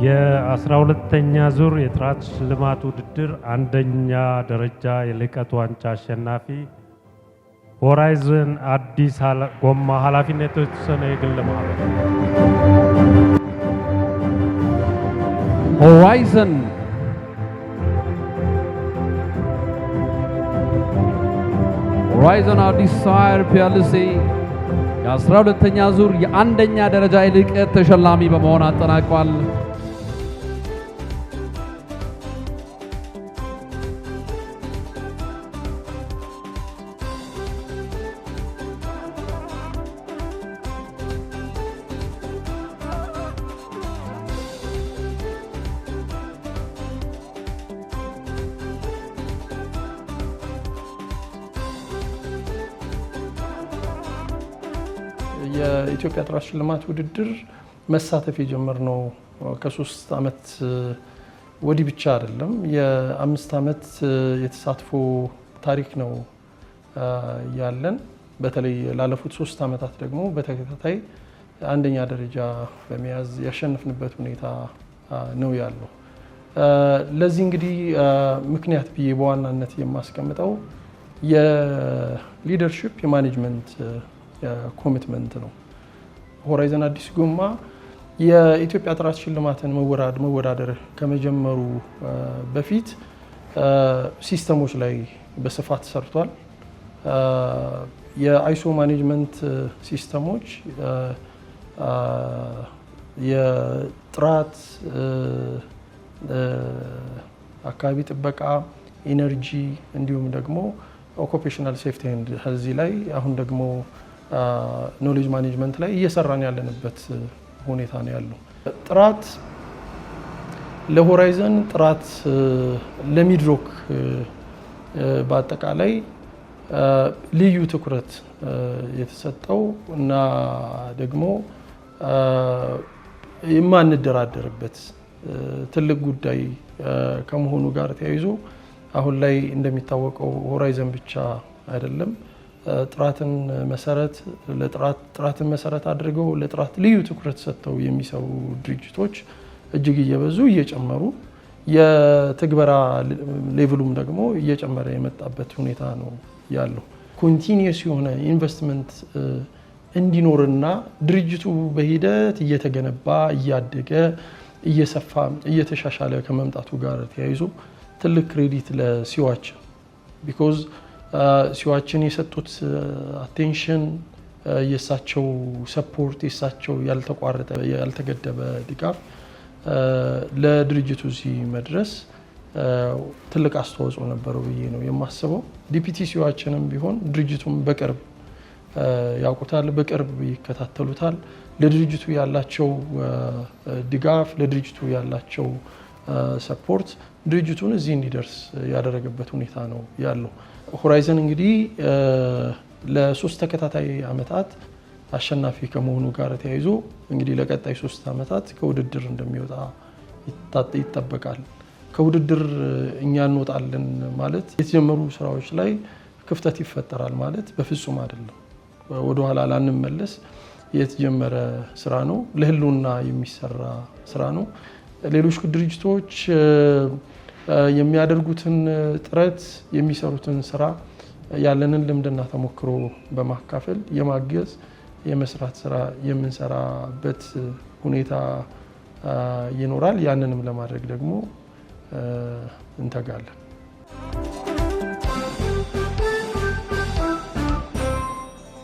የ12ኛ ዙር የጥራት ሽልማት ውድድር አንደኛ ደረጃ የልቀት ዋንጫ አሸናፊ ሆራይዘን አዲስ ጎማ ኃላፊነቱ የተወሰነ የግል ማህበር ሆራይዘን አዲስ ሳይር ፒኤልሲ የ12ኛ ዙር የአንደኛ ደረጃ የልቀት ተሸላሚ በመሆን አጠናቋል። የኢትዮጵያ ጥራት ሽልማት ውድድር መሳተፍ የጀመርነው ከ3 ዓመት ወዲህ ብቻ አይደለም። የ5 ዓመት የተሳትፎ ታሪክ ነው ያለን። በተለይ ላለፉት 3 ዓመታት ደግሞ በተከታታይ አንደኛ ደረጃ በመያዝ ያሸነፍንበት ሁኔታ ነው ያለው። ለዚህ እንግዲህ ምክንያት ብዬ በዋናነት የማስቀምጠው የሊደርሺፕ የማኔጅመንት ኮሚትመንት ነው። ሆራይዘን አዲስ ጎማ የኢትዮጵያ ጥራት ሽልማትን መወዳደር ከመጀመሩ በፊት ሲስተሞች ላይ በስፋት ሰርቷል። የአይሶ ማኔጅመንት ሲስተሞች የጥራት አካባቢ ጥበቃ፣ ኢነርጂ እንዲሁም ደግሞ ኦኩፔሽናል ሴፍቲ ኤንድ ሄልዝ ላይ አሁን ደግሞ ኖሌጅ ማኔጅመንት ላይ እየሰራን ያለንበት ሁኔታ ነው ያለው። ጥራት ለሆራይዘን ጥራት ለሚድሮክ በአጠቃላይ ልዩ ትኩረት የተሰጠው እና ደግሞ የማንደራደርበት ትልቅ ጉዳይ ከመሆኑ ጋር ተያይዞ አሁን ላይ እንደሚታወቀው ሆራይዘን ብቻ አይደለም ጥራትን መሰረት አድርገው ለጥራት ልዩ ትኩረት ሰጥተው የሚሰሩ ድርጅቶች እጅግ እየበዙ እየጨመሩ የትግበራ ሌቭሉም ደግሞ እየጨመረ የመጣበት ሁኔታ ነው ያለው። ኮንቲኒየስ የሆነ ኢንቨስትመንት እንዲኖርና ድርጅቱ በሂደት እየተገነባ እያደገ እየሰፋ እየተሻሻለ ከመምጣቱ ጋር ተያይዞ ትልቅ ክሬዲት ለሲዋችን ቢኮዝ ሲዋችን የሰጡት አቴንሽን የሳቸው ሰፖርት የሳቸው ያልተቋረጠ ያልተገደበ ድጋፍ ለድርጅቱ እዚህ መድረስ ትልቅ አስተዋጽኦ ነበረው ብዬ ነው የማስበው። ዲፒቲ ሲዋችንም ቢሆን ድርጅቱም በቅርብ ያውቁታል፣ በቅርብ ይከታተሉታል። ለድርጅቱ ያላቸው ድጋፍ ለድርጅቱ ያላቸው ሰፖርት ድርጅቱን እዚህ እንዲደርስ ያደረገበት ሁኔታ ነው ያለው። ሆራይዘን እንግዲህ ለ3 ተከታታይ ዓመታት አሸናፊ ከመሆኑ ጋር ተያይዞ እንግዲህ ለቀጣይ 3 ዓመታት ከውድድር እንደሚወጣ ይጠበቃል። ከውድድር እኛ እንወጣለን ማለት የተጀመሩ ስራዎች ላይ ክፍተት ይፈጠራል ማለት በፍጹም አይደለም። ወደ ኋላ ላንመለስ የተጀመረ ስራ ነው፣ ለህልውና የሚሰራ ስራ ነው። ሌሎች ድርጅቶች የሚያደርጉትን ጥረት የሚሰሩትን ስራ ያለንን ልምድና ተሞክሮ በማካፈል የማገዝ የመስራት ስራ የምንሰራበት ሁኔታ ይኖራል። ያንንም ለማድረግ ደግሞ እንተጋለን።